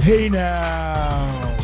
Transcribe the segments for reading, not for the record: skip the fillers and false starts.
Hey now,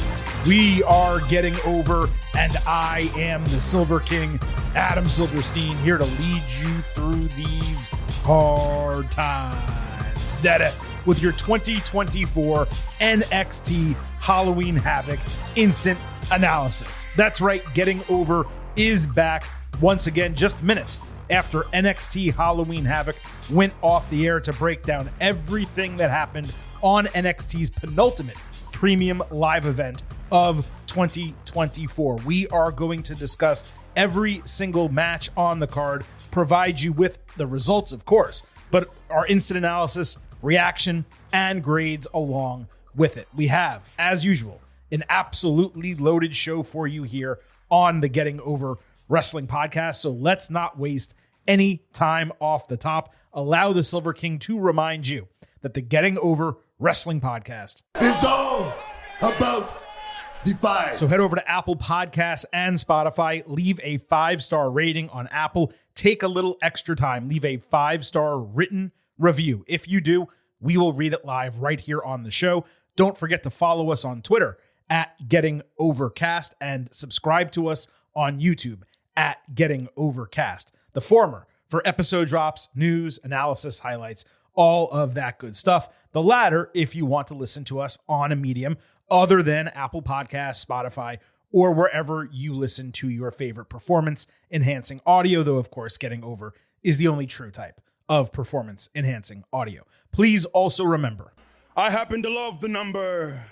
we are getting over, and I am the Silver King, Adam Silverstein, here to lead you through these hard times. Dada, with your 2024 NXT Halloween Havoc instant analysis. That's right, Getting Over is back once again, just minutes after NXT Halloween Havoc went off the air to break down everything that happened on NXT's penultimate premium live event of 2024. We are going to discuss every single match on the card, provide you with the results, of course, but our instant analysis, reaction, and grades along with it. We have, as usual, an absolutely loaded show for you here on the Getting Over Wrestling Podcast, so let's not waste any time off the top. Allow the Silver King to remind you that the Getting Over Wrestling Podcast is all about Defy. So head over to Apple Podcasts and Spotify, leave a 5-star rating on Apple, take a little extra time, leave a 5-star written review. If you do, we will read it live right here on the show. Don't forget to follow us on Twitter at Getting Overcast and subscribe to us on YouTube at Getting Overcast. The former for episode drops, news, analysis, highlights, all of that good stuff. The latter, if you want to listen to us on a medium other than Apple Podcasts, Spotify, or wherever you listen to your favorite performance-enhancing audio, though, of course, Getting Over is the only true type of performance-enhancing audio. Please also remember, I happen to love the number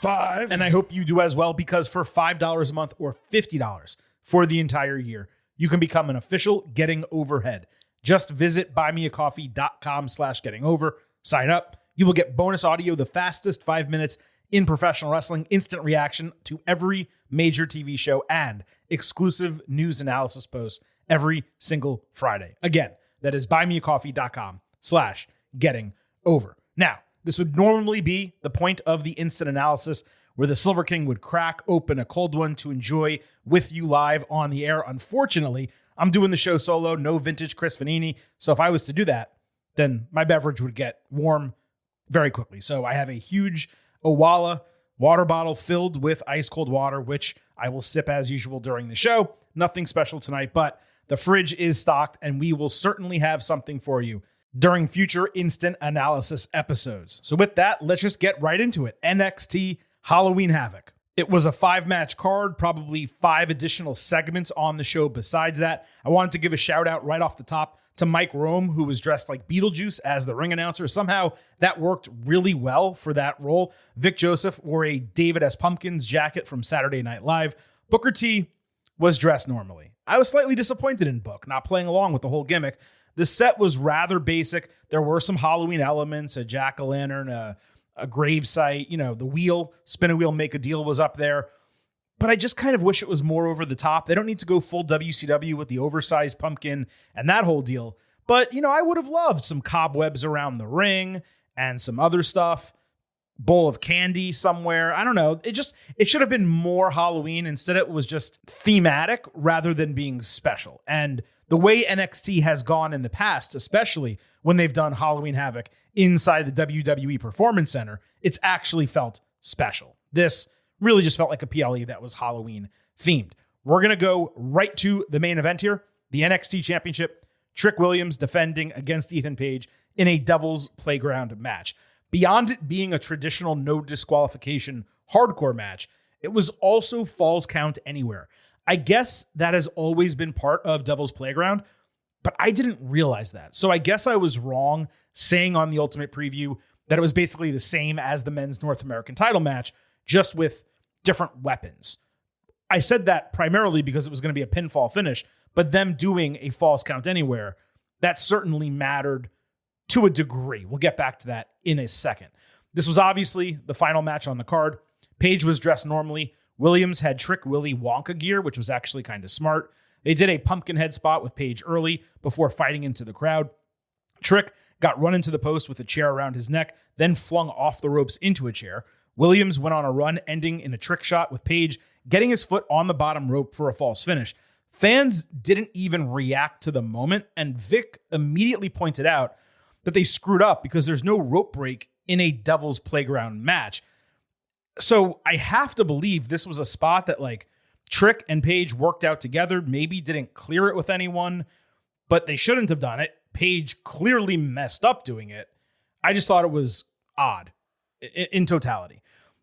5. and I hope you do as well, because for $5 a month or $50 for the entire year, you can become an official Getting Overhead. Just visit buymeacoffee.com/gettingover. Sign up. You will get bonus audio, the fastest 5 minutes in professional wrestling, instant reaction to every major TV show, and exclusive news analysis posts every single Friday. Again, that is buymeacoffee.com/gettingover. Now, this would normally be the point of the instant analysis where the Silver King would crack open a cold one to enjoy with you live on the air. Unfortunately, I'm doing the show solo, no vintage Chris Vanini. So if I was to do that, then my beverage would get warm very quickly. So I have a huge Owala water bottle filled with ice cold water, which I will sip as usual during the show. Nothing special tonight, but the fridge is stocked and we will certainly have something for you during future instant analysis episodes. So with that, let's just get right into it. NXT Halloween Havoc. It was a 5-match card, probably 5 additional segments on the show besides that. I wanted to give a shout out right off the top to Mike Rome, who was dressed like Beetlejuice as the ring announcer. Somehow that worked really well for that role. Vic Joseph wore a David S. Pumpkins jacket from Saturday Night Live. Booker T was dressed normally. I was slightly disappointed in Book, not playing along with the whole gimmick. The set was rather basic. There were some Halloween elements, a jack-o'-lantern, a gravesite, the wheel, spin a wheel, make a deal was up there. But I just kind of wish it was more over the top. They don't need to go full WCW with the oversized pumpkin and that whole deal. But, I would have loved some cobwebs around the ring and some other stuff. Bowl of candy somewhere. I don't know. It should have been more Halloween. Instead, it was just thematic rather than being special. And the way NXT has gone in the past, especially when they've done Halloween Havoc inside the WWE Performance Center, it's actually felt special. This really just felt like a PLE that was Halloween themed. We're going to go right to the main event here, the NXT Championship. Trick Williams defending against Ethan Page in a Devil's Playground match. Beyond it being a traditional no disqualification hardcore match, it was also Falls Count Anywhere. I guess that has always been part of Devil's Playground, but I didn't realize that. So I guess I was wrong saying on the Ultimate Preview that it was basically the same as the men's North American title match, just with different weapons. I said that primarily because it was going to be a pinfall finish, but them doing a Falls Count Anywhere, that certainly mattered to a degree. We'll get back to that in a second. This was obviously the final match on the card. Page was dressed normally. Williams had Trick Willie Wonka gear, which was actually kind of smart. They did a pumpkin head spot with Page early before fighting into the crowd. Trick got run into the post with a chair around his neck, then flung off the ropes into a chair. Williams went on a run, ending in a trick shot with Page getting his foot on the bottom rope for a false finish. Fans didn't even react to the moment, and Vic immediately pointed out that they screwed up because there's no rope break in a Devil's Playground match. So I have to believe this was a spot that like Trick and Paige worked out together, maybe didn't clear it with anyone, but they shouldn't have done it. Paige clearly messed up doing it. I just thought it was odd in totality.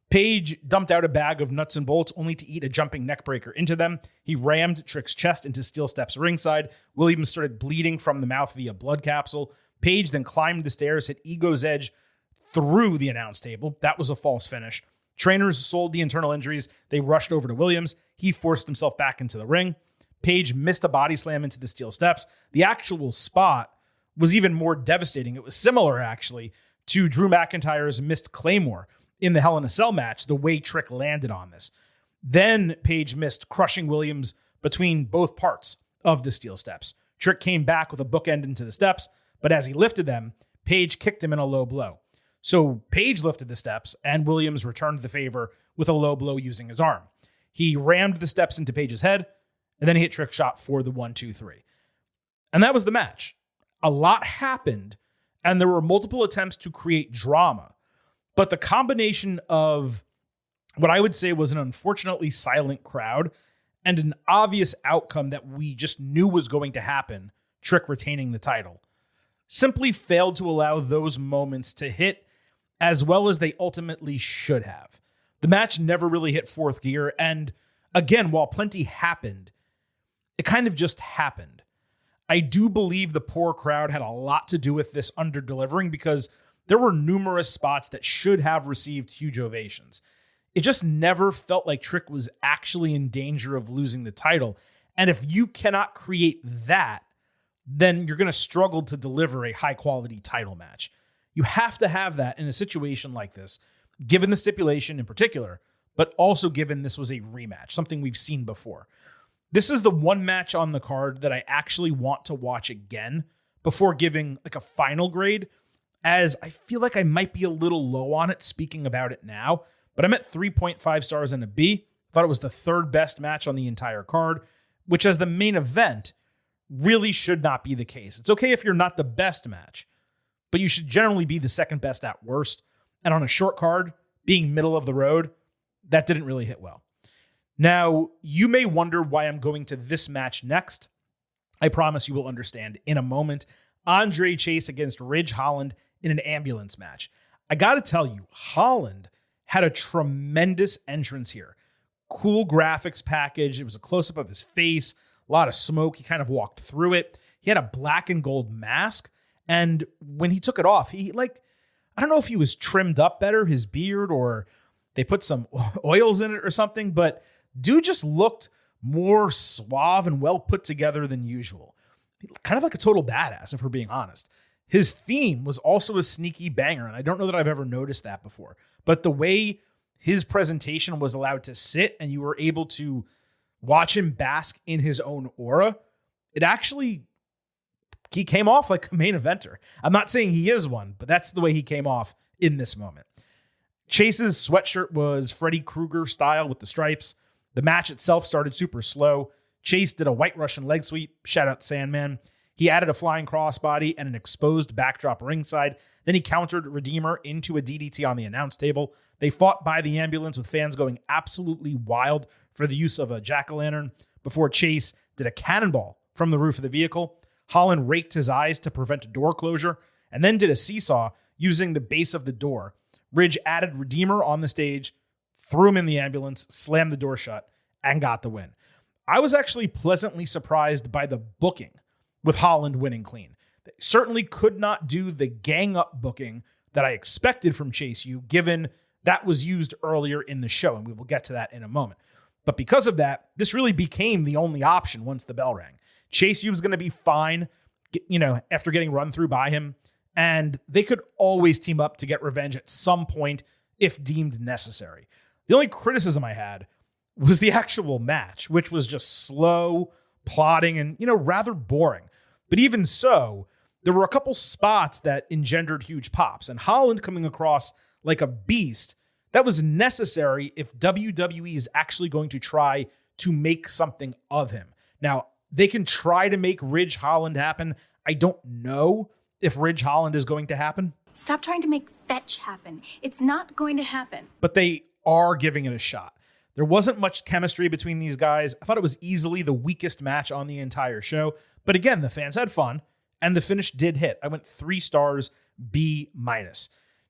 Paige dumped out a bag of nuts and bolts only to eat a jumping neckbreaker into them. He rammed Trick's chest into steel steps ringside. Williams started bleeding from the mouth via blood capsule. Paige then climbed the stairs, hit Ego's Edge through the announce table. That was a false finish. Trainers sold the internal injuries. They rushed over to Williams. He forced himself back into the ring. Paige missed a body slam into the steel steps. The actual spot was even more devastating. It was similar, actually, to Drew McIntyre's missed Claymore in the Hell in a Cell match, the way Trick landed on this. Then Paige missed crushing Williams between both parts of the steel steps. Trick came back with a bookend into the steps, but as he lifted them, Paige kicked him in a low blow. So Paige lifted the steps, and Williams returned the favor with a low blow using his arm. He rammed the steps into Paige's head, and then he hit Trick shot for the 1-2-3. And that was the match. A lot happened, and there were multiple attempts to create drama. But the combination of what I would say was an unfortunately silent crowd and an obvious outcome that we just knew was going to happen, Trick retaining the title, simply failed to allow those moments to hit as well as they ultimately should have. The match never really hit fourth gear, and again, while plenty happened, it kind of just happened. I do believe the poor crowd had a lot to do with this under-delivering because there were numerous spots that should have received huge ovations. It just never felt like Trick was actually in danger of losing the title. And if you cannot create that, then you're going to struggle to deliver a high-quality title match. You have to have that in a situation like this, given the stipulation in particular, but also given this was a rematch, something we've seen before. This is the one match on the card that I actually want to watch again before giving like a final grade, as I feel like I might be a little low on it speaking about it now, but I'm at 3.5 stars and a B. Thought it was the third best match on the entire card, which as the main event really should not be the case. It's okay if you're not the best match, but you should generally be the second best at worst. And on a short card, being middle of the road, that didn't really hit well. Now, you may wonder why I'm going to this match next. I promise you will understand in a moment. Andre Chase against Ridge Holland in an ambulance match. I got to tell you, Holland had a tremendous entrance here. Cool graphics package. It was a close-up of his face, a lot of smoke. He kind of walked through it. He had a black and gold mask. And when he took it off, I don't know if he was trimmed up better, his beard, or they put some oils in it or something, but dude just looked more suave and well put together than usual. Kind of like a total badass, if we're being honest. His theme was also a sneaky banger, and I don't know that I've ever noticed that before. But the way his presentation was allowed to sit and you were able to watch him bask in his own aura, he came off like a main eventer. I'm not saying he is one, but that's the way he came off in this moment. Chase's sweatshirt was Freddy Krueger style with the stripes. The match itself started super slow. Chase did a White Russian leg sweep. Shout out Sandman. He added a flying crossbody and an exposed backdrop ringside. Then he countered Redeemer into a DDT on the announce table. They fought by the ambulance with fans going absolutely wild for the use of a jack-o'-lantern before Chase did a cannonball from the roof of the vehicle. Holland raked his eyes to prevent a door closure and then did a seesaw using the base of the door. Ridge added Redeemer on the stage, threw him in the ambulance, slammed the door shut, and got the win. I was actually pleasantly surprised by the booking with Holland winning clean. They certainly could not do the gang up booking that I expected from Chase U, given that was used earlier in the show, and we will get to that in a moment. But because of that, this really became the only option once the bell rang. Chase U was going to be fine, after getting run through by him, and they could always team up to get revenge at some point if deemed necessary. The only criticism I had was the actual match, which was just slow, plodding, and, rather boring. But even so, there were a couple spots that engendered huge pops, and Holland coming across like a beast, that was necessary if WWE is actually going to try to make something of him. Now, they can try to make Ridge Holland happen. I don't know if Ridge Holland is going to happen. Stop trying to make fetch happen. It's not going to happen. But they are giving it a shot. There wasn't much chemistry between these guys. I thought it was easily the weakest match on the entire show. But again, the fans had fun, and the finish did hit. I went 3 stars, B-.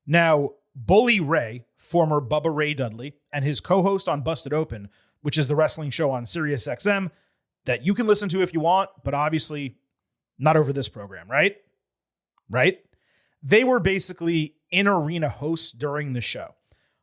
Now, Bully Ray, former Bubba Ray Dudley, and his co-host on Busted Open, which is the wrestling show on SiriusXM that you can listen to if you want, but obviously not over this program, right? Right? They were basically in-arena hosts during the show.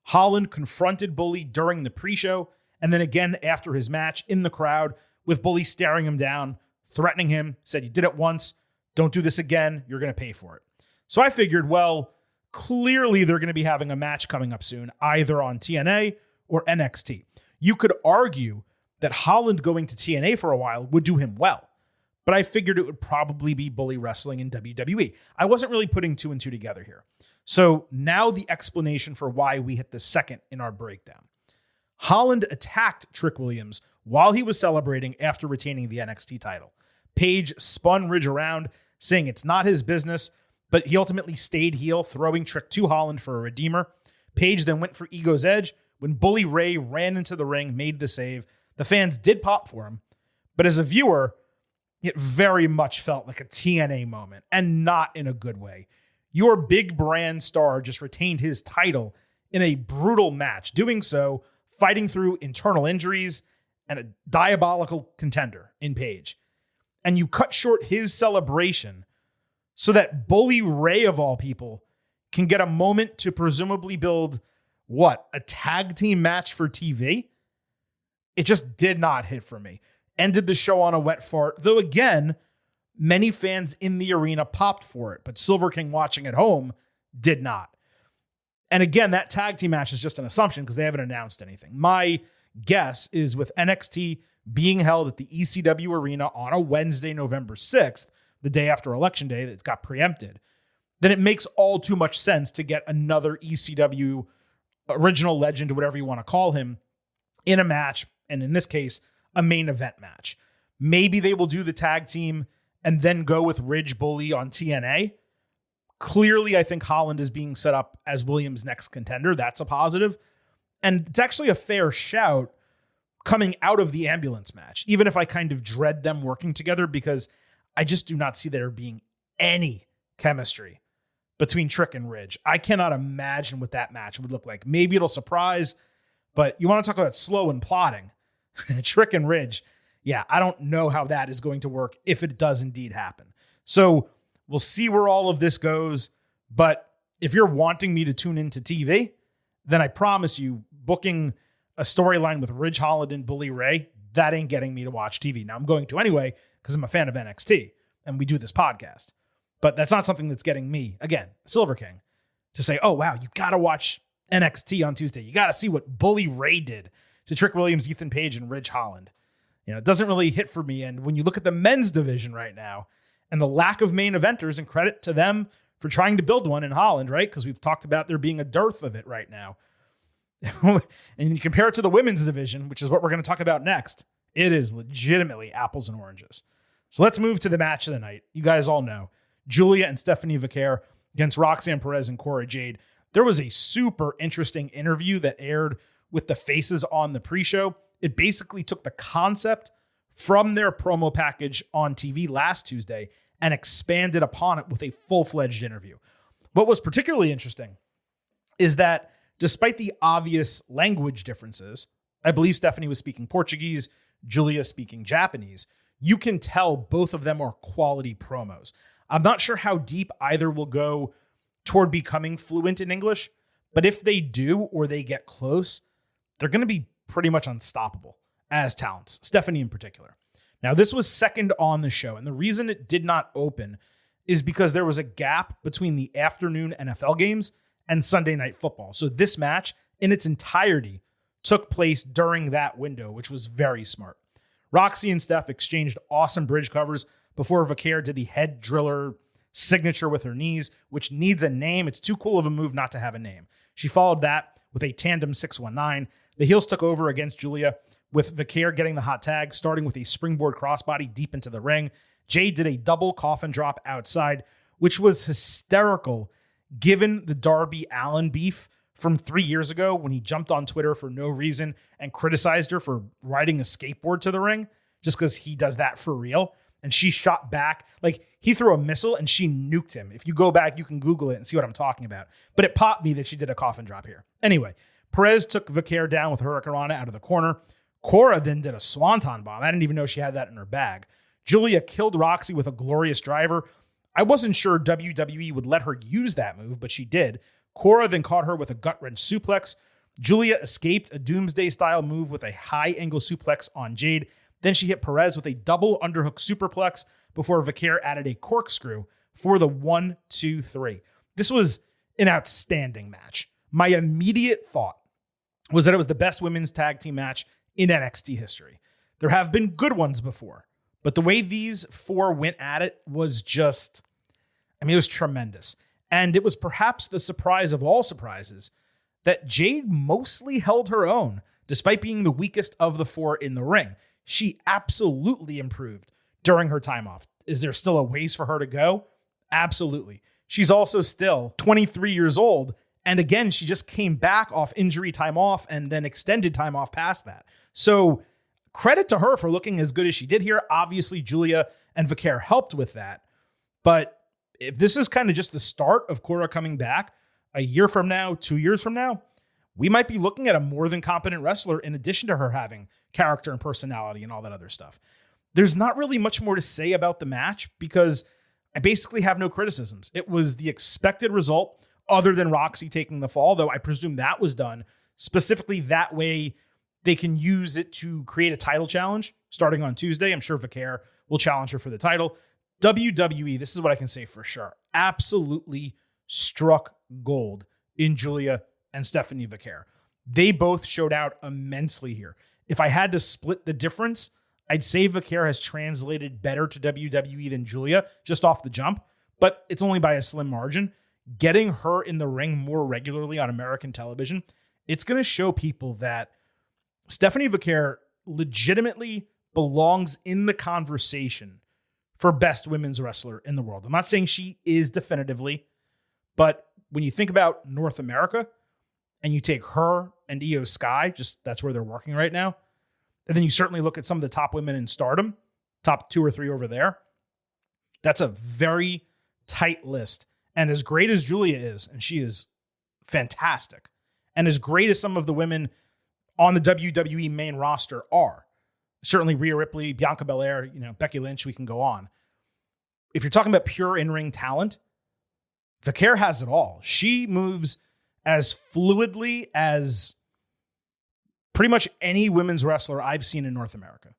Holland confronted Bully during the pre-show, and then again after his match in the crowd, with Bully staring him down, threatening him, said, "You did it once, don't do this again, you're going to pay for it." So I figured, well, clearly they're going to be having a match coming up soon, either on TNA or NXT. You could argue that Holland going to TNA for a while would do him well, but I figured it would probably be Bully wrestling in WWE. I wasn't really putting 2 and 2 together here. So now the explanation for why we hit the second in our breakdown. Holland attacked Trick Williams while he was celebrating after retaining the NXT title. Page spun Ridge around, saying it's not his business, but he ultimately stayed heel, throwing Trick to Holland for a redeemer. Page then went for Ego's Edge. When Bully Ray ran into the ring, made the save, the fans did pop for him, but as a viewer, it very much felt like a TNA moment, and not in a good way. Your big brand star just retained his title in a brutal match, doing so fighting through internal injuries and a diabolical contender in Page. And you cut short his celebration so that Bully Ray, of all people, can get a moment to presumably build, a tag team match for TV? It just did not hit for me. Ended the show on a wet fart, though again, many fans in the arena popped for it, but Silver King watching at home did not. And again, that tag team match is just an assumption because they haven't announced anything. My guess is with NXT being held at the ECW arena on a Wednesday, November 6th, the day after Election Day that got preempted, then it makes all too much sense to get another ECW original legend, or whatever you want to call him, in a match, and in this case, a main event match. Maybe they will do the tag team and then go with Ridge Bully on TNA. Clearly, I think Holland is being set up as Williams' next contender. That's a positive. And it's actually a fair shout coming out of the ambulance match, even if I kind of dread them working together, because I just do not see there being any chemistry between Trick and Ridge. I cannot imagine what that match would look like. Maybe it'll surprise, but you want to talk about slow and plotting. Trick and Ridge, yeah, I don't know how that is going to work if it does indeed happen. So we'll see where all of this goes. But if you're wanting me to tune into TV, then I promise you, booking a storyline with Ridge Holland and Bully Ray, that ain't getting me to watch TV. Now I'm going to anyway, because I'm a fan of NXT and we do this podcast. But that's not something that's getting me, again, Silver King, to say, oh, wow, you got to watch NXT on Tuesday. You got to see what Bully Ray did to Trick Williams, Ethan Page, and Ridge Holland. You know, it doesn't really hit for me. And when you look at the men's division right now and the lack of main eventers, and credit to them for trying to build one in Holland, right? Because we've talked about there being a dearth of it right now. And you compare it to the women's division, which is what we're going to talk about next. It is legitimately apples and oranges. So let's move to the match of the night. You guys all know Julia and Stephanie Vaquer against Roxanne Perez and Cora Jade. There was a super interesting interview that aired with the faces on the pre-show. It basically took the concept from their promo package on TV last Tuesday and expanded upon it with a full-fledged interview. What was particularly interesting is that despite the obvious language differences, I believe Stephanie was speaking Portuguese, Julia speaking Japanese, you can tell both of them are quality promos. I'm not sure how deep either will go toward becoming fluent in English, but if they do or they get close, they're going to be pretty much unstoppable as talents, Stephanie in particular. Now, this was second on the show, and the reason it did not open is because there was a gap between the afternoon NFL games and Sunday Night Football. So this match in its entirety took place during that window, which was very smart. Roxy and Steph exchanged awesome bridge covers before Vaquer did the head driller signature with her knees, which needs a name. It's too cool of a move not to have a name. She followed that with a tandem 619. The heels took over against Julia, with Vaquer getting the hot tag, starting with a springboard crossbody deep into the ring. Jade did a double coffin drop outside, which was hysterical given the Darby Allin beef from 3 years ago when he jumped on Twitter for no reason and criticized her for riding a skateboard to the ring just because he does that for real. And she shot back. Like, he threw a missile and she nuked him. If you go back, you can Google it and see what I'm talking about. But it popped me that she did a coffin drop here. Anyway, Perez took Vaquer down with Hurricanrana out of the corner. Cora then did a swanton bomb. I didn't even know she had that in her bag. Julia killed Roxy with a glorious driver. I wasn't sure WWE would let her use that move, but she did. Cora then caught her with a gut-wrench suplex. Julia escaped a Doomsday-style move with a high-angle suplex on Jade. Then she hit Perez with a double underhook superplex before Vaquer added a corkscrew for the 1-2-3. This was an outstanding match. My immediate thought was that it was the best women's tag team match in NXT history. There have been good ones before, but the way these four went at it was just, it was tremendous. And it was perhaps the surprise of all surprises that Jade mostly held her own, despite being the weakest of the four in the ring. She absolutely improved during her time off. Is there still a ways for her to go? Absolutely. She's also still 23 years old. And again, she just came back off injury time off and then extended time off past that. So credit to her for looking as good as she did here. Obviously, Julia and Vaquer helped with that. But if this is kind of just the start of Cora coming back, a year from now, 2 years from now, we might be looking at a more than competent wrestler in addition to her having character and personality and all that other stuff. There's not really much more to say about the match because I basically have no criticisms. It was the expected result other than Roxy taking the fall, though I presume that was done specifically that way they can use it to create a title challenge starting on Tuesday. I'm sure Vaquer will challenge her for the title. WWE, this is what I can say for sure, absolutely struck gold in Julia and Stephanie Vaquer. They both showed out immensely here. If I had to split the difference, I'd say Vaquer has translated better to WWE than Julia just off the jump, but it's only by a slim margin. Getting her in the ring more regularly on American television, it's going to show people that Stephanie Vaquer legitimately belongs in the conversation for best women's wrestler in the world. I'm not saying she is definitively, but when you think about North America and you take her and Io Sky, just that's where they're working right now, and then you certainly look at some of the top women in Stardom, top 2 or 3 over there, that's a very tight list. And as great as Julia is, and she is fantastic, and as great as some of the women on the WWE main roster are, certainly Rhea Ripley, Bianca Belair, Becky Lynch, we can go on. If you're talking about pure in-ring talent, Vaquer has it all. She moves as fluidly as pretty much any women's wrestler I've seen in North America.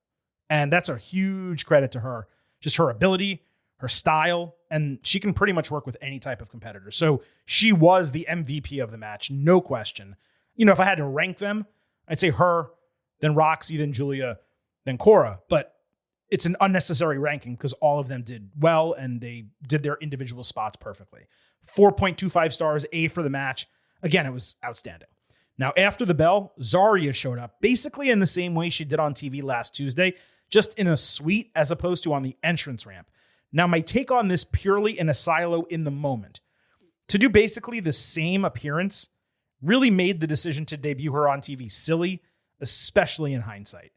And that's a huge credit to her. Just her ability, her style, and she can pretty much work with any type of competitor. So she was the MVP of the match, no question. If I had to rank them, I'd say her, then Roxy, then Julia, then Cora. But it's an unnecessary ranking because all of them did well and they did their individual spots perfectly. 4.25 stars, A for the match. Again, it was outstanding. Now, after the bell, Zarya showed up basically in the same way she did on TV last Tuesday, just in a suite as opposed to on the entrance ramp. Now, my take on this purely in a silo in the moment. To do basically the same appearance really made the decision to debut her on TV silly, especially in hindsight.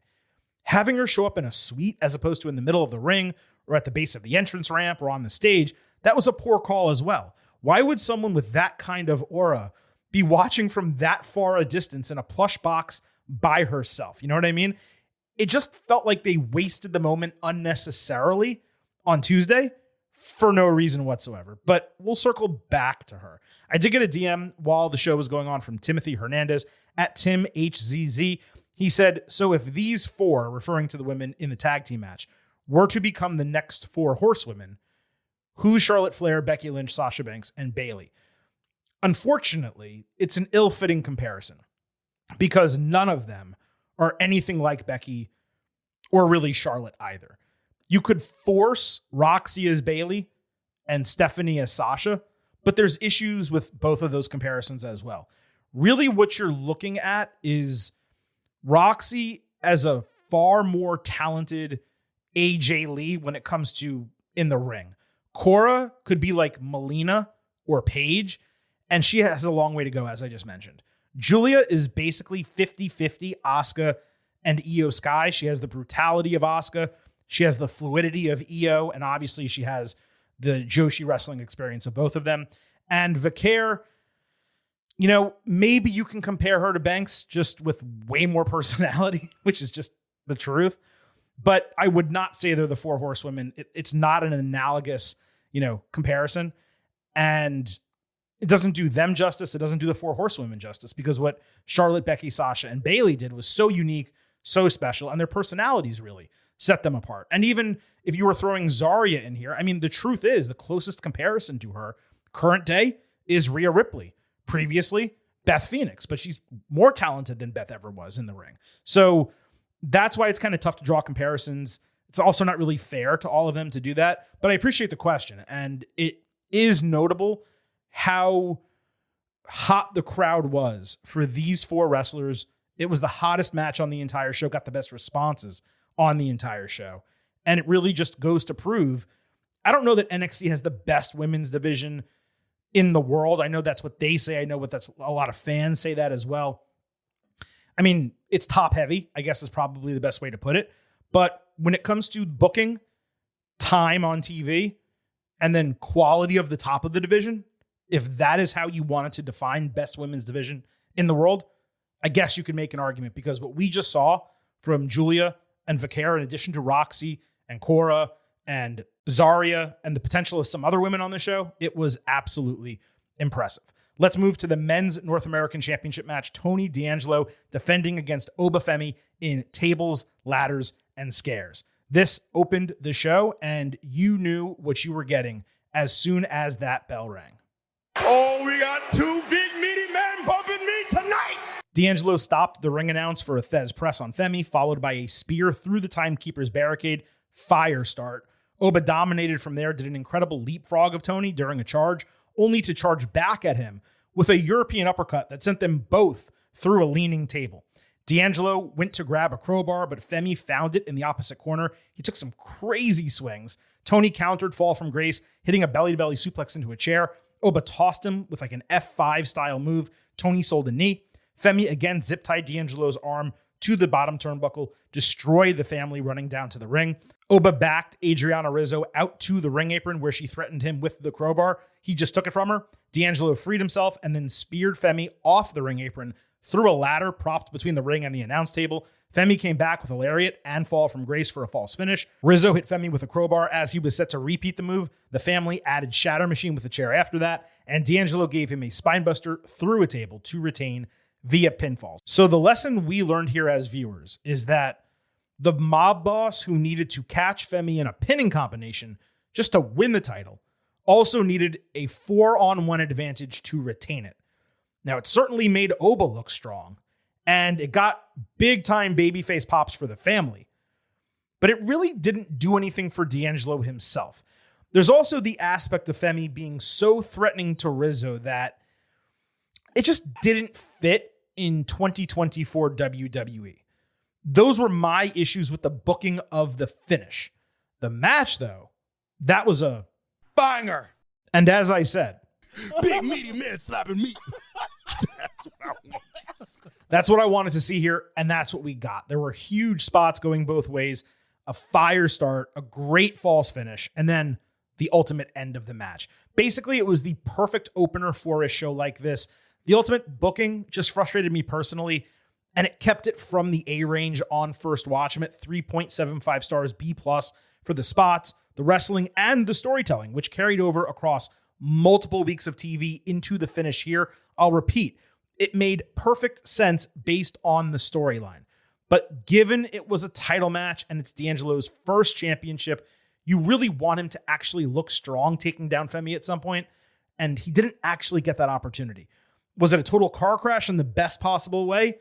Having her show up in a suite as opposed to in the middle of the ring or at the base of the entrance ramp or on the stage, that was a poor call as well. Why would someone with that kind of aura be watching from that far a distance in a plush box by herself? You know what I mean? It just felt like they wasted the moment unnecessarily on Tuesday for no reason whatsoever. But we'll circle back to her. I did get a DM while the show was going on from Timothy Hernandez at TimHZZ. He said, so if these four, referring to the women in the tag team match, were to become the next 4 horsewomen, who's Charlotte Flair, Becky Lynch, Sasha Banks, and Bayley? Unfortunately, it's an ill-fitting comparison because none of them are anything like Becky or really Charlotte either. You could force Roxy as Bayley and Stephanie as Sasha, but there's issues with both of those comparisons as well. Really what you're looking at is Roxy as a far more talented AJ Lee when it comes to in the ring. Cora could be like Melina or Paige, And she has a long way to go, as I just mentioned. Julia is basically 50-50 Asuka and Io Sky. She has the brutality of Asuka. She has the fluidity of Io. And obviously she has the Joshi wrestling experience of both of them. And Vaquer, maybe you can compare her to Banks just with way more personality, which is just the truth. But I would not say they're the four horsewomen. It's not an analogous, comparison. And it doesn't do them justice. It doesn't do the four horsewomen justice, because what Charlotte, Becky, Sasha, and Bayley did was so unique, so special, and their personalities really set them apart. And even if you were throwing Zarya in here, the truth is the closest comparison to her current day is Rhea Ripley. Previously, Beth Phoenix, but she's more talented than Beth ever was in the ring. So that's why it's kind of tough to draw comparisons. It's also not really fair to all of them to do that, but I appreciate the question. And it is notable how hot the crowd was for these four wrestlers. It was the hottest match on the entire show, got the best responses on the entire show. And it really just goes to prove, I don't know that NXT has the best women's division in the world. I know that's what they say. I know that's a lot of fans say that as well. It's top heavy, I guess is probably the best way to put it. But when it comes to booking, time on TV, and then quality of the top of the division, if that is how you wanted to define best women's division in the world, I guess you could make an argument, because what we just saw from Julia and Vaquer, in addition to Roxy and Cora and Zarya and the potential of some other women on the show, it was absolutely impressive. Let's move to the men's North American Championship match. Tony D'Angelo defending against Obafemi in tables, ladders, and scares. This opened the show, and you knew what you were getting as soon as that bell rang. Oh, we got two big meaty men bumping me tonight. D'Angelo stopped the ring announce for a Thez press on Femi, followed by a spear through the timekeeper's barricade. Fire start. Oba dominated from there, did an incredible leapfrog of Tony during a charge, only to charge back at him with a European uppercut that sent them both through a leaning table. D'Angelo went to grab a crowbar, but Femi found it in the opposite corner. He took some crazy swings. Tony countered fall from grace, hitting a belly-to-belly suplex into a chair. Oba tossed him with like an F5 style move. Tony sold a knee. Femi again zip-tied D'Angelo's arm to the bottom turnbuckle, destroyed the family running down to the ring. Oba backed Adriana Rizzo out to the ring apron where she threatened him with the crowbar. He just took it from her. D'Angelo freed himself and then speared Femi off the ring apron through a ladder propped between the ring and the announce table. Femi came back with a lariat and fall from grace for a false finish. Rizzo hit Femi with a crowbar as he was set to repeat the move. The family added Shatter Machine with a chair after that, and D'Angelo gave him a spinebuster through a table to retain via pinfall. So the lesson we learned here as viewers is that the mob boss who needed to catch Femi in a pinning combination just to win the title also needed a 4-on-1 advantage to retain it. Now, it certainly made Oba look strong, and it got big-time babyface pops for the family, but it really didn't do anything for D'Angelo himself. There's also the aspect of Femi being so threatening to Rizzo that it just didn't fit in 2024 WWE. Those were my issues with the booking of the finish. The match, though, that was a banger. And as I said, big meaty man slapping meat. That's what I wanted to see here, and that's what we got. There were huge spots going both ways, a fire start, a great false finish, and then the ultimate end of the match. Basically, it was the perfect opener for a show like this. The ultimate booking just frustrated me personally, and it kept it from the A range on first watch. I'm at 3.75 stars, B+ for the spots, the wrestling, and the storytelling, which carried over across multiple weeks of TV into the finish here. I'll repeat, it made perfect sense based on the storyline. But given it was a title match and it's D'Angelo's first championship, you really want him to actually look strong taking down Femi at some point, and he didn't actually get that opportunity. Was it a total car crash in the best possible way?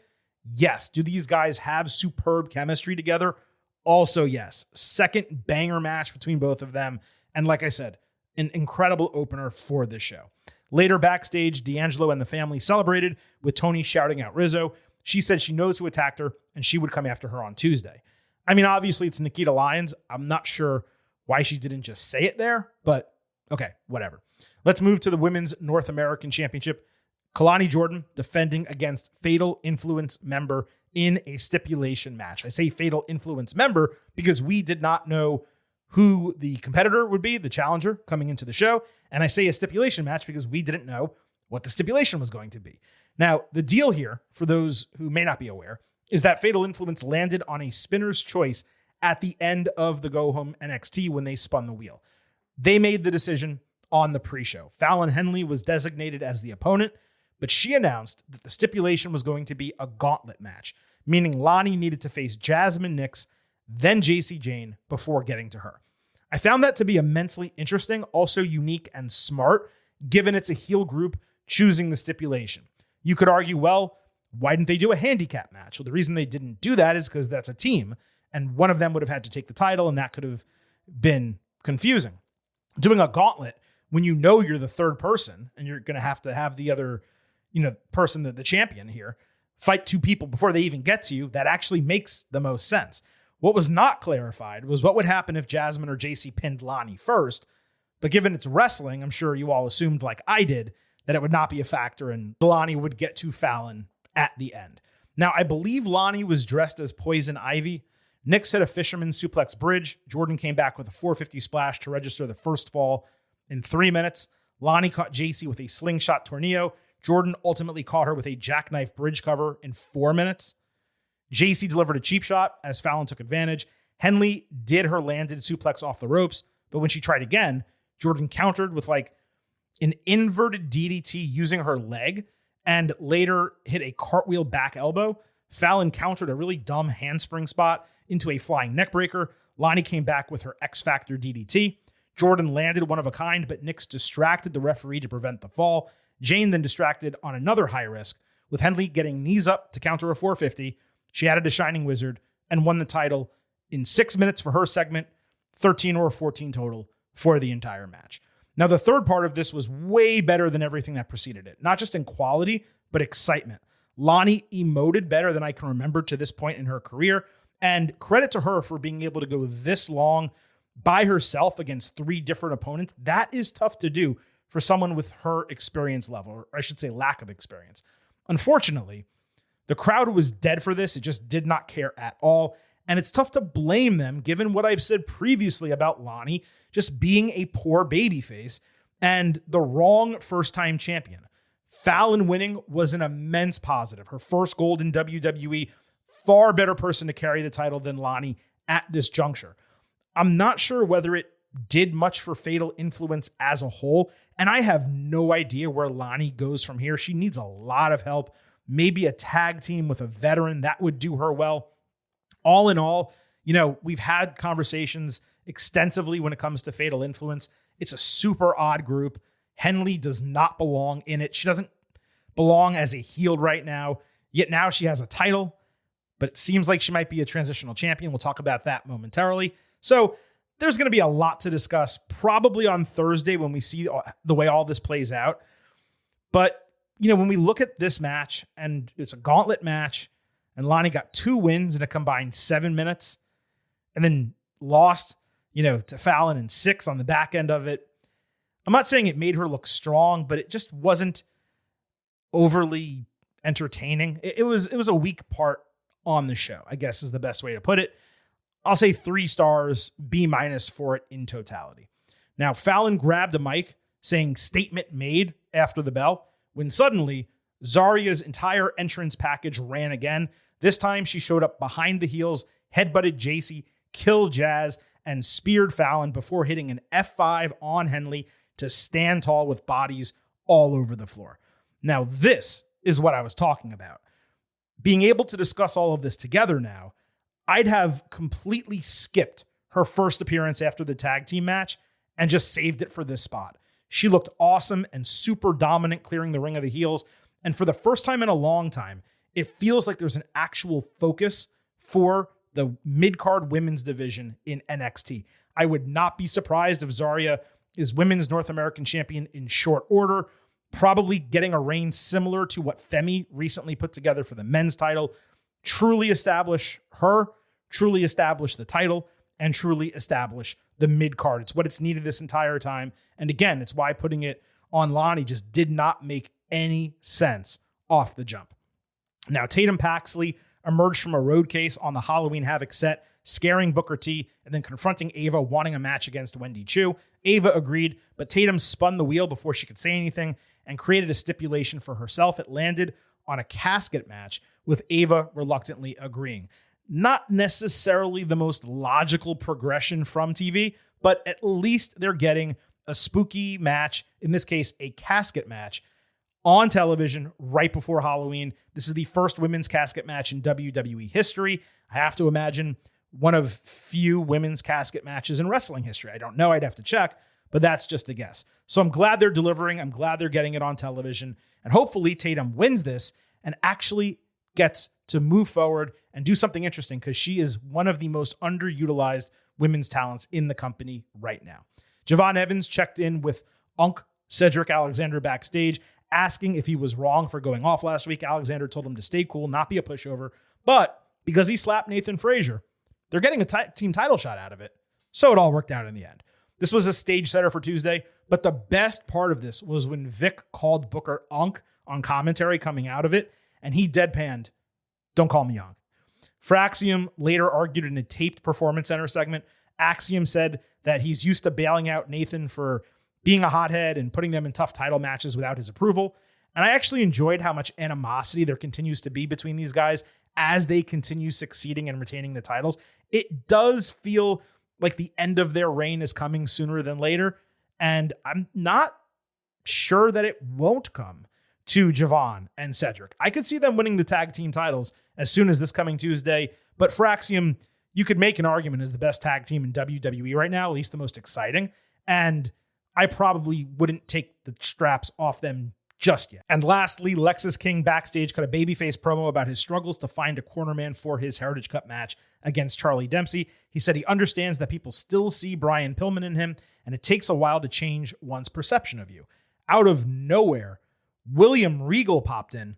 Yes. Do these guys have superb chemistry together? Also, yes. Second banger match between both of them. And like I said, an incredible opener for this show. Later backstage, D'Angelo and the family celebrated with Tony shouting out Rizzo. She said she knows who attacked her and she would come after her on Tuesday. Obviously it's Nikita Lyons. I'm not sure why she didn't just say it there, but Okay, whatever. Let's move to the Women's North American Championship. Kalani Jordan defending against Fatal Influence member in a stipulation match. I say Fatal Influence member because we did not know who the competitor would be, the challenger coming into the show. And I say a stipulation match because we didn't know what the stipulation was going to be. Now, the deal here, for those who may not be aware, is that Fatal Influence landed on a spinner's choice at the end of the Go Home NXT when they spun the wheel. They made the decision on the pre-show. Fallon Henley was designated as the opponent, but she announced that the stipulation was going to be a gauntlet match, meaning Lonnie needed to face Jasmine Nix, then JC Jane before getting to her. I found that to be immensely interesting, also unique and smart, given it's a heel group choosing the stipulation. You could argue, well, why didn't they do a handicap match? Well, the reason they didn't do that is because that's a team, and one of them would have had to take the title, and that could have been confusing. Doing a gauntlet when you know you're the third person, and you're going to have the other, person, the champion here, fight two people before they even get to you, that actually makes the most sense. What was not clarified was what would happen if Jasmine or JC pinned Lonnie first, but given it's wrestling, I'm sure you all assumed, like I did, that it would not be a factor and Lonnie would get to Fallon at the end. Now, I believe Lonnie was dressed as Poison Ivy. Nix hit a fisherman suplex bridge. Jordan came back with a 450 splash to register the first fall in 3 minutes. Lonnie caught JC with a slingshot tornillo. Jordan ultimately caught her with a jackknife bridge cover in 4 minutes. JC delivered a cheap shot as Fallon took advantage. Henley did her landed suplex off the ropes, but when she tried again, Jordan countered with like an inverted DDT using her leg and later hit a cartwheel back elbow. Fallon countered a really dumb handspring spot into a flying neckbreaker. Lonnie came back with her X-Factor DDT. Jordan landed one of a kind, but Nix distracted the referee to prevent the fall. Jane then distracted on another high risk, with Henley getting knees up to counter a 450. She added a Shining Wizard and won the title in 6 minutes for her segment, 13 or 14 total for the entire match. Now, the third part of this was way better than everything that preceded it, not just in quality, but excitement. Lonnie emoted better than I can remember to this point in her career, and credit to her for being able to go this long by herself against 3 different opponents. That is tough to do for someone with her experience level, or I should say lack of experience. Unfortunately, the crowd was dead for this. It just did not care at all. And it's tough to blame them given what I've said previously about Lonnie just being a poor babyface and the wrong first-time champion. Fallon winning was an immense positive. Her first gold in WWE, far better person to carry the title than Lonnie at this juncture. I'm not sure whether it did much for Fatal Influence as a whole, and I have no idea where Lonnie goes from here. She needs a lot of help. Maybe a tag team with a veteran, that would do her well. All in all, we've had conversations extensively when it comes to Fatal Influence. It's a super odd group. Henley does not belong in it. She doesn't belong as a heel right now, yet now she has a title, but it seems like she might be a transitional champion. We'll talk about that momentarily. So there's going to be a lot to discuss probably on Thursday when we see the way all this plays out. But, when we look at this match, and it's a gauntlet match, and Lonnie got 2 wins in a combined 7 minutes, and then lost, to Fallon in 6 on the back end of it. I'm not saying it made her look strong, but it just wasn't overly entertaining. It was a weak part on the show, I guess is the best way to put it. I'll say 3 stars, B- for it in totality. Now, Fallon grabbed a mic saying statement made after the bell, when suddenly Zaria's entire entrance package ran again. This time she showed up behind the heels, headbutted JC, killed Jazz, and speared Fallon before hitting an F5 on Henley to stand tall with bodies all over the floor. Now, this is what I was talking about. Being able to discuss all of this together now, I'd have completely skipped her first appearance after the tag team match and just saved it for this spot. She looked awesome and super dominant clearing the ring of the heels. And for the first time in a long time, it feels like there's an actual focus for the mid-card women's division in NXT. I would not be surprised if Zaria is Women's North American Champion in short order, probably getting a reign similar to what Femi recently put together for the men's title. Truly establish her, truly establish the title, and truly establish the mid card. It's what it's needed this entire time. And again, it's why putting it on Lonnie just did not make any sense off the jump. Now, Tatum Paxley emerged from a road case on the Halloween Havoc set, scaring Booker T and then confronting Ava, wanting a match against Wendy Chu. Ava agreed, but Tatum spun the wheel before she could say anything and created a stipulation for herself. It landed on a casket match, with Ava reluctantly agreeing. Not necessarily the most logical progression from TV, but at least they're getting a spooky match, in this case, a casket match, on television right before Halloween. This is the first women's casket match in WWE history. I have to imagine one of few women's casket matches in wrestling history. I don't know. I'd have to check, but that's just a guess. So I'm glad they're delivering. I'm glad they're getting it on television. And hopefully Tatum wins this and actually gets to move forward and do something interesting, because she is one of the most underutilized women's talents in the company right now. Javon Evans checked in with Cedric Alexander backstage, asking if he was wrong for going off last week. Alexander told him to stay cool, not be a pushover, but because he slapped Nathan Frazier, they're getting a team title shot out of it. So it all worked out in the end. This was a stage setter for Tuesday, but the best part of this was when Vic called Booker Unk on commentary coming out of it, and he deadpanned, "Don't call me Unk." Fraxium later argued in a taped Performance Center segment. Axiom said that he's used to bailing out Nathan for being a hothead and putting them in tough title matches without his approval. And I actually enjoyed how much animosity there continues to be between these guys as they continue succeeding and retaining the titles. It does feel like the end of their reign is coming sooner than later. And I'm not sure that it won't come to Javon and Cedric. I could see them winning the tag team titles as soon as this coming Tuesday. But Fraxium, you could make an argument, is the best tag team in WWE right now, at least the most exciting. And I probably wouldn't take the straps off them just yet. And lastly, Lexus King backstage cut a babyface promo about his struggles to find a cornerman for his Heritage Cup match against Charlie Dempsey. He said he understands that people still see Brian Pillman in him, and it takes a while to change one's perception of you. Out of nowhere, William Regal popped in,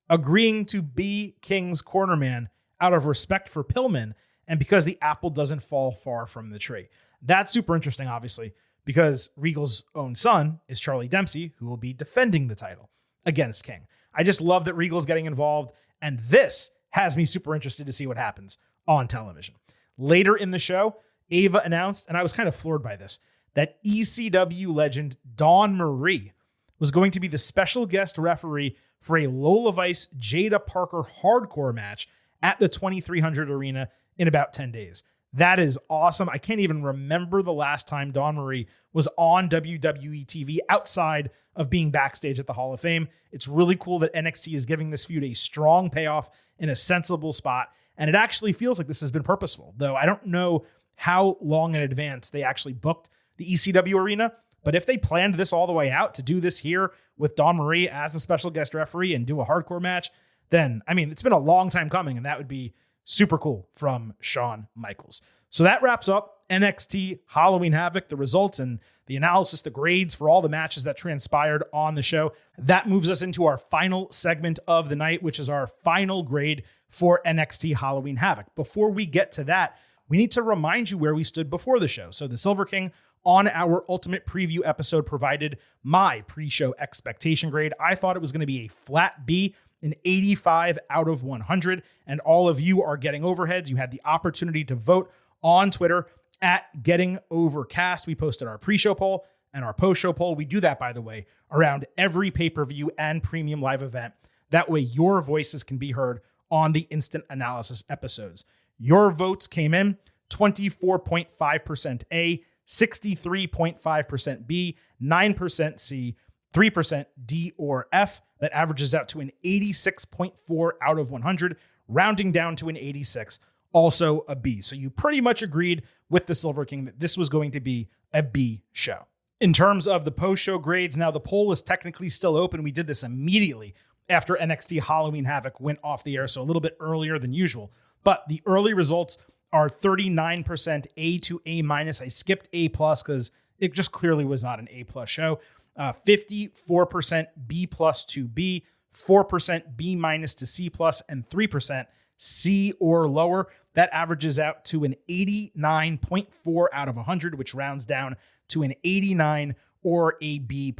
agreeing to be King's cornerman out of respect for Pillman and because the apple doesn't fall far from the tree. That's super interesting, obviously, because Regal's own son is Charlie Dempsey, who will be defending the title against King. I just love that Regal's getting involved, and this has me super interested to see what happens on television. Later in the show, Ava announced, and I was kind of floored by this, that ECW legend Dawn Marie was going to be the special guest referee for a Lola Vice Jada Parker hardcore match at the 2300 Arena in about 10 days. That is awesome. I can't even remember the last time Dawn Marie was on WWE TV outside of being backstage at the Hall of Fame. It's really cool that NXT is giving this feud a strong payoff in a sensible spot. And it actually feels like this has been purposeful, though I don't know how long in advance they actually booked the ECW arena. But if they planned this all the way out to do this here with Dawn Marie as the special guest referee and do a hardcore match, then, I mean, it's been a long time coming, and that would be super cool from Shawn Michaels. So that wraps up NXT Halloween Havoc, the results and the analysis, the grades for all the matches that transpired on the show. That moves us into our final segment of the night, which is our final grade for NXT Halloween Havoc. Before we get to that, we need to remind you where we stood before the show. So the Silver King on our Ultimate Preview episode provided my pre-show expectation grade. I thought it was going to be a flat B, an 85 out of 100, and all of you are getting overheads. You had the opportunity to vote on Twitter at Getting Overcast. We posted our pre-show poll and our post-show poll. We do that, by the way, around every pay-per-view and premium live event. That way your voices can be heard on the Instant Analysis episodes. Your votes came in 24.5% A, 63.5% B, 9% C, 3% D or F. That averages out to an 86.4 out of 100, rounding down to an 86, also a B. So you pretty much agreed with the Silver King that this was going to be a B show. In terms of the post-show grades, now the poll is technically still open. We did this immediately after NXT Halloween Havoc went off the air, so a little bit earlier than usual. But the early results are 39% A to A minus. I skipped A plus because it just clearly was not an A plus show. 54% B plus to B, 4% B minus to C plus, and 3% C or lower. That averages out to an 89.4 out of 100, which rounds down to an 89 or a B+.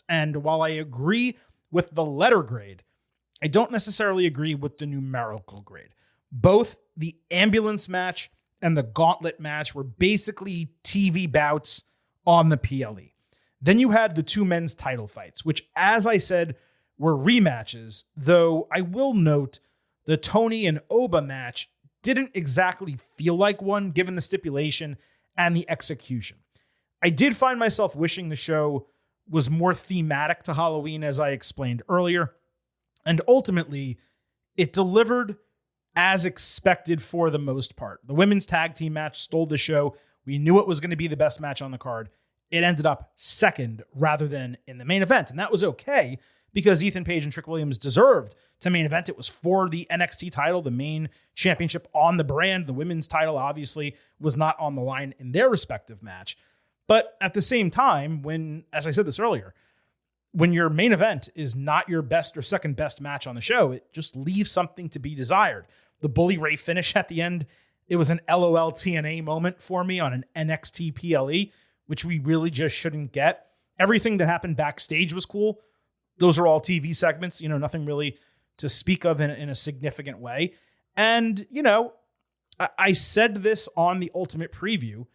And while I agree with the letter grade, I don't necessarily agree with the numerical grade. Both the ambulance match and the gauntlet match were basically TV bouts on the PLE. Then you had the two men's title fights, which, as I said, were rematches, though I will note the Tony and Oba match didn't exactly feel like one given the stipulation and the execution. I did find myself wishing the show was more thematic to Halloween, as I explained earlier, and ultimately it delivered as expected for the most part. The women's tag team match stole the show. We knew it was going to be the best match on the card. It ended up second rather than in the main event, and that was okay because Ethan Page and Trick Williams deserved to main event. It was for the NXT title, the main championship on the brand. The women's title obviously was not on the line in their respective match. But at the same time, when, as I said this earlier, when your main event is not your best or second best match on the show, it just leaves something to be desired. The Bully Ray finish at the end, it was an LOL TNA moment for me on an NXT PLE, which we really just shouldn't get. Everything that happened backstage was cool. Those are all TV segments, nothing really to speak of in a significant way. And, I said this on the Ultimate Preview.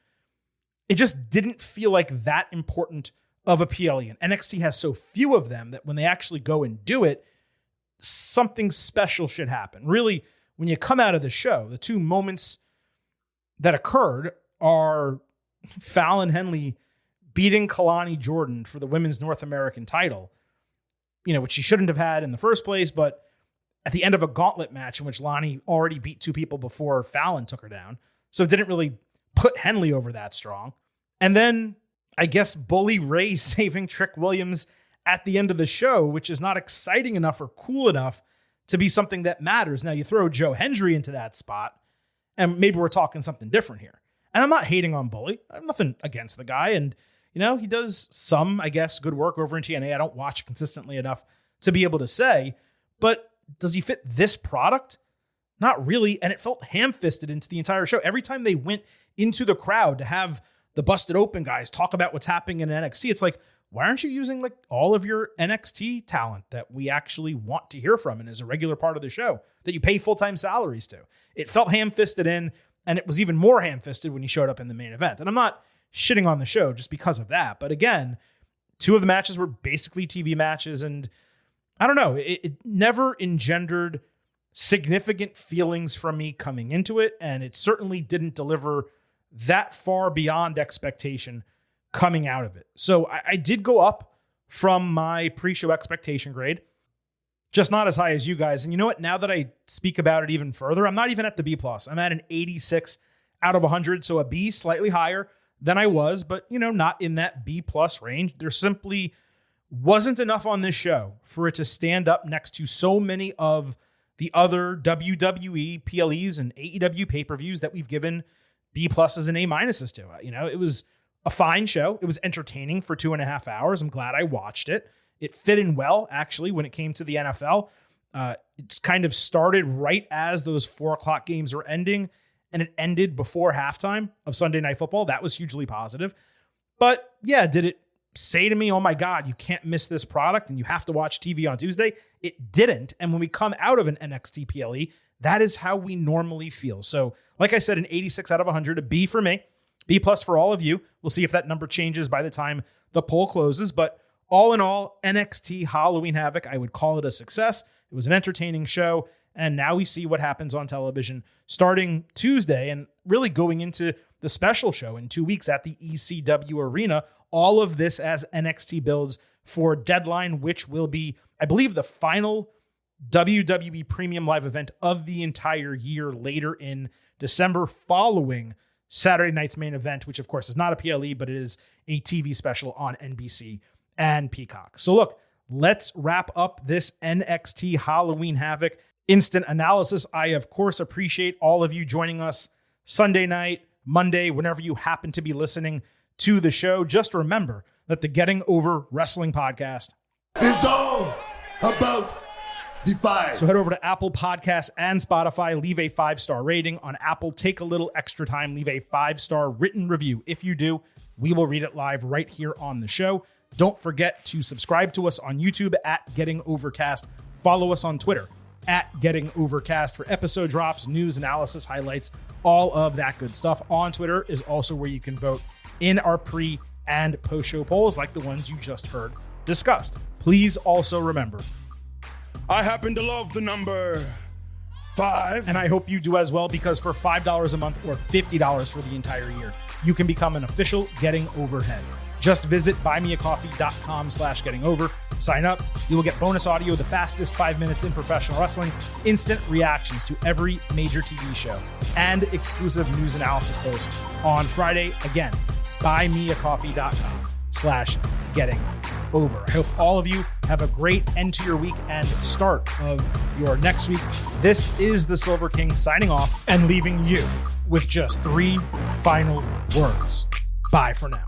It just didn't feel like that important of a PLE. And NXT has so few of them that when they actually go and do it, something special should happen. Really, when you come out of the show, the two moments that occurred are Fallon Henley beating Kalani Jordan for the women's North American title, which she shouldn't have had in the first place, but at the end of a gauntlet match in which Lani already beat two people before Fallon took her down. So it didn't really put Henley over that strong. And then I guess Bully Ray saving Trick Williams at the end of the show, which is not exciting enough or cool enough to be something that matters. Now you throw Joe Hendry into that spot and maybe we're talking something different here. And I'm not hating on Bully. I have nothing against the guy. And, he does some, I guess, good work over in TNA. I don't watch consistently enough to be able to say, but does he fit this product? Not really. And it felt ham-fisted into the entire show. Every time they went into the crowd to have the Busted Open guys talk about what's happening in NXT, it's like, why aren't you using all of your NXT talent that we actually want to hear from and is a regular part of the show that you pay full-time salaries to? It felt ham-fisted in, and it was even more ham-fisted when he showed up in the main event. And I'm not shitting on the show just because of that. But again, two of the matches were basically TV matches, and I don't know, it never engendered significant feelings from me coming into it, and it certainly didn't deliver that far beyond expectation coming out of it. So I did go up from my pre-show expectation grade, just not as high as you guys. And you know what? Now that I speak about it even further, I'm not even at the B+. I'm at an 86 out of 100, so a B, slightly higher than I was, but not in that B+ range. There simply wasn't enough on this show for it to stand up next to so many of the other WWE PLEs and AEW pay-per-views that we've given B+ and A- to. It was a fine show. It was entertaining for 2.5 hours. I'm glad I watched it. It fit in well, actually, when it came to the NFL. It's kind of started right as those 4:00 games were ending, and it ended before halftime of Sunday Night Football. That was hugely positive. But yeah, did it say to me, oh my God, you can't miss this product and you have to watch TV on Tuesday? It didn't. And when we come out of an NXT PLE, that is how we normally feel. So like I said, an 86 out of 100, a B for me, B+ for all of you. We'll see if that number changes by the time the poll closes. But all in all, NXT Halloween Havoc, I would call it a success. It was an entertaining show. And now we see what happens on television starting Tuesday and really going into the special show in 2 weeks at the ECW Arena. All of this as NXT builds for Deadline, which will be, I believe, the final WWE Premium Live event of the entire year later in December, following Saturday night's main event, which of course is not a PLE, but it is a TV special on NBC and Peacock. So look, let's wrap up this NXT Halloween Havoc instant analysis. I, of course, appreciate all of you joining us Sunday night, Monday, whenever you happen to be listening to the show. Just remember that the Getting Over Wrestling podcast is all about Defy. So head over to Apple Podcasts and Spotify, leave a 5-star rating. On Apple, take a little extra time, leave a 5-star written review. If you do, we will read it live right here on the show. Don't forget to subscribe to us on YouTube at Getting Overcast. Follow us on Twitter at Getting Overcast for episode drops, news, analysis, highlights, all of that good stuff. On Twitter is also where you can vote in our pre and post-show polls like the ones you just heard discussed. Please also remember, I happen to love the number 5. and I hope you do as well, because for $5 a month or $50 for the entire year, you can become an official Getting Overhead. Just visit buymeacoffee.com/gettingover. Sign up. You will get bonus audio, the fastest 5 minutes in professional wrestling, instant reactions to every major TV show, and exclusive news analysis posts on Friday. Again, buymeacoffee.com/gettingover. I hope all of you have a great end to your week and start of your next week. This is the Silver King signing off and leaving you with just 3 final words. Bye for now.